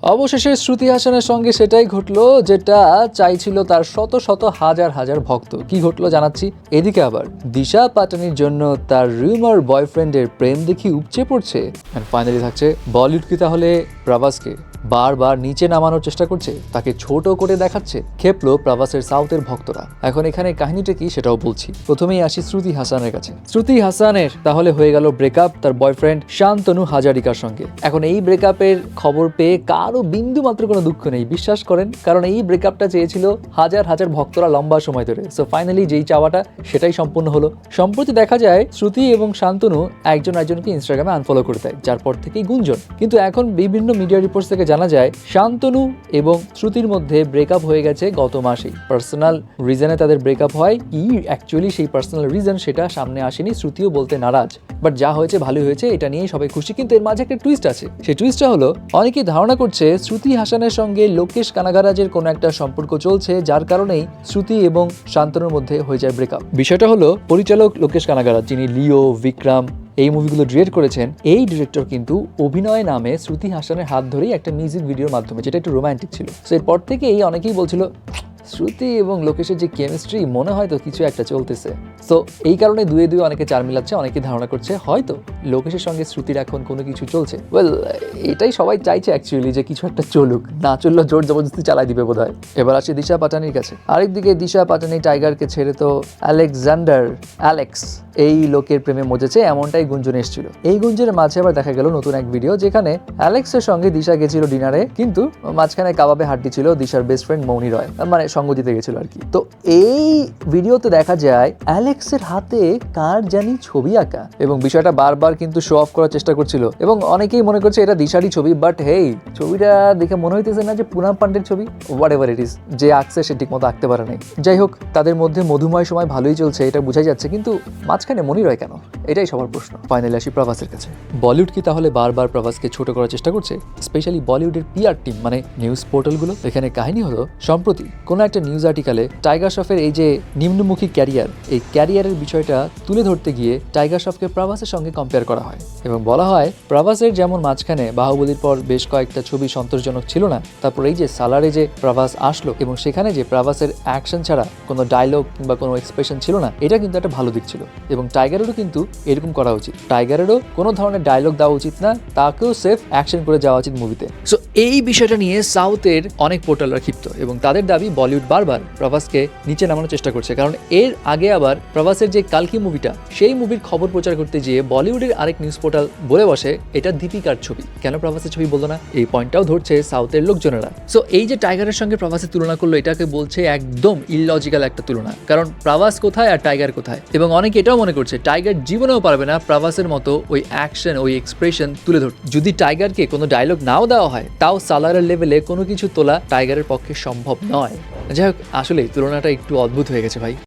অবশেষে শ্রুতি হাসানের সঙ্গে সেটাই ঘটলো যেটা চাইছিল তার শত শত হাজার হাজার ভক্ত। কি ঘটলো জানাচ্ছি। এদিকে আবার দিশা পাটানির জন্য তার রিউমার বয়ফ্রেন্ডের প্রেম দেখি উপচে পড়ছে। এন্ড ফাইনালি থাকছে বলিউড কি তাহলে প্রভাসকে বারবার নিচে নামানোর চেষ্টা করছে, তাকে ছোট করে দেখাচ্ছে। খেপলো প্রভাসের সাউথের ভক্তরা। এখন এখানে কাহিনীটা কি সেটাও বলছি। প্রথমেই আসি শ্রুতি হাসানের কাছে। শ্রুতি হাসানের তাহলে হয়ে গেল ব্রেকআপ তার বয়ফ্রেন্ড শান্তনু হাজারিকার সঙ্গে। এখন এই ব্রেকআপের খবর পেয়ে কারো বিন্দু মাত্র কোনো দুঃখ নেই, বিশ্বাস করেন, কারণ এই ব্রেকআপটা চেয়েছিল হাজার হাজার ভক্তরা লম্বা সময় ধরে। সো ফাইনালি যেই চাওয়াটা সেটাই সম্পূর্ণ হলো। সম্প্রতি দেখা যায় শ্রুতি এবং শান্তনু একজন একজনকে ইনস্টাগ্রামে আনফলো করে দেয়, যার পর থেকেই গুঞ্জন। কিন্তু এখন বিভিন্ন মিডিয়া রিপোর্টস থেকে জানা যায় শান্তনু এবং শ্রুতির মধ্যে ব্রেকআপ হয়ে গেছে গত মাসেই। পার্সোনাল রিজনে তাদের ব্রেকআপ হয়, কি অ্যাকচুয়ালি সেই পার্সোনাল রিজন সেটা সামনে আসেনি, শ্রুতিও বলতে নারাজ। বাট যা হয়েছে ভালোই হয়েছে, এটা নিয়েই সবাই খুশি। কিন্তু এর মাঝে একটা টুইস্ট আছে। সেই টুইস্টটা হলো অনেকেই ধারণা করছে শ্রুতি হাসানের সঙ্গে লোকেশ কানাগারাজের কোনো একটা সম্পর্ক চলছে, যার কারণেই শ্রুতি এবং শান্তনুর মধ্যে হয়ে যায় ব্রেকআপ। বিষয়টা হলো পরিচালক লোকেশ কানাগারাজ, যিনি লিও, বিক্রম এই মুভিগুলো ডিরেক্ট করেছেন, এই ডিরেক্টর কিন্তু অভিনয় নামে শ্রুতি হাসানের হাত ধরেই একটা মিউজিক ভিডিওর মাধ্যমে, যেটা একটু রোমান্টিক ছিল। সো এরপর থেকেই অনেকেই বলছিল শ্রুতি এবং লোকেশের যে কেমিস্ট্রি মনে হয় তো কিছু একটা চলতেছে। সো এই কারণে দুয়ে দুয়ে অনেকে চার মিলাচ্ছে। অনেকে ধারণা করছে হয়তো লোকেশের সঙ্গে শ্রুতির এখন কোনো কিছু চলছে। ওয়েল, এটাই সবাই চাইছে অ্যাকচুয়ালি, যে কিছু একটা চলুক, না চললেও জোর জবরদস্তি চালাই দিবে বোধ হয়। এবার আসছে দিশা পাটানির কাছে। আরেকদিকে দিশা পাটানি টাইগারকে ছেড়ে তো অ্যালেক্স এই লোকের প্রেমে মজেছে, এমনটাই গুঞ্জন এসেছিল। এই গুঞ্জনের মাঝে আবার দেখা গেল নতুন এক ভিডিও, যেখানে অ্যালেক্সের সঙ্গে দিশা গেছিল ডিনারে, কিন্তু মাঝখানে কাবাবে হাড্ডি ছিল দিশার বেস্ট ফ্রেন্ড মৌনি রয়, মানে সঙ্গ দিতে গেছিল আর কি। তো এই ভিডিওতে দেখা যায় অ্যালেক্সের হাতে কার জানি ছবি আঁকা, এবং বিষয়টা বারবার কিন্তু শো অফ করার চেষ্টা করছিল, এবং অনেকেই মনে করছে এটা দিশারই ছবি। বাট হেই, ছবিটা দেখে মনে হইতেছে না যে পুনাম পান্ডের ছবি। হোয়াট এভার ইট ইজ, যে আঁকছে সে ঠিক মতো আঁকতে পারে নাই। যাই হোক, তাদের মধ্যে মধুময় সময় ভালোই চলছে, এটা বোঝাই যাচ্ছে, কিন্তু মাঝখানে মনি রয় কেন, এটাই সবার প্রশ্ন। ফাইনালি আসি প্রভাসের কাছে। বলিউড কি তাহলে বারবার প্রভাসকে ছোট করার চেষ্টা করছে, স্পেশালি বলিউডের পিআর টিম, মানে নিউজ পোর্টালগুলো? এখানে কাহিনী হলো, সম্প্রতি কোনো একটা নিউজ আর্টিকেলে টাইগার শ্রফের এই যে নিম্নমুখী ক্যারিয়ার, এই ক্যারিয়ারের বিষয়টা তুলে ধরতে গিয়ে টাইগার শ্রফকে প্রভাসের সঙ্গে কম্পেয়ার করা হয়, এবং বলা হয় প্রভাসের যেমন মাঝখানে বাহুবলীর পর বেশ কয়েকটা ছবি সন্তোষজনক ছিল না, তারপর এই যে সালারে যে প্রভাস আসলো এবং সেখানে যে প্রভাসের অ্যাকশন ছাড়া কোনো ডায়লগ কিংবা কোনো এক্সপ্রেশন ছিল না, এটা কিন্তু একটা ভালো দিক ছিল। এবং টাইগারেরও কিন্তু এরকম করা উচিত। টাইগারেরও কোনো ধরনের ডায়লগ দেওয়া উচিত না, তাকেও সেফ অ্যাকশন করে যাওয়া উচিত মুভিতে। সো এই বিষয়টা নিয়ে সাউথের অনেক পোর্টালরা ক্ষিপ্ত, এবং তাদের দাবি বলিউড বারবার প্রভাসকে নিচে নামানোর চেষ্টা করছে। কারণ এর আগে আবার প্রভাসের যে কালকি মুভিটা, সেই মুভির খবর প্রচার করতে গিয়ে বলিউডের আরেক নিউজ পোর্টাল বলে বসে এটা দীপিকার ছবি, কেন প্রভাসের ছবি বলতো না? এই পয়েন্টটাও ধরছে সাউথের লোকজনেরা। সো এই যে টাইগারের সঙ্গে প্রভাসের তুলনা করলো, এটাকে বলছে একদম ইললজিক্যাল একটা তুলনা, কারণ প্রভাস কোথায় আর টাইগার কোথায়? এবং অনেকে এটাও মনে করছে টাইগার জীবনেও পারবে না প্রভাসের মতো ওই অ্যাকশন, ওই এক্সপ্রেশন তুলে ধরতে। যদি টাইগারকে কোনো ডায়লগ নাও দেওয়া হয়, তাও সালারের লেভেলে কোনো কিছু তোলা টাইগারের পক্ষে সম্ভব নয়। যাই হোক, আসলে তুলনাটা একটু অদ্ভুত হয়ে গেছে ভাই।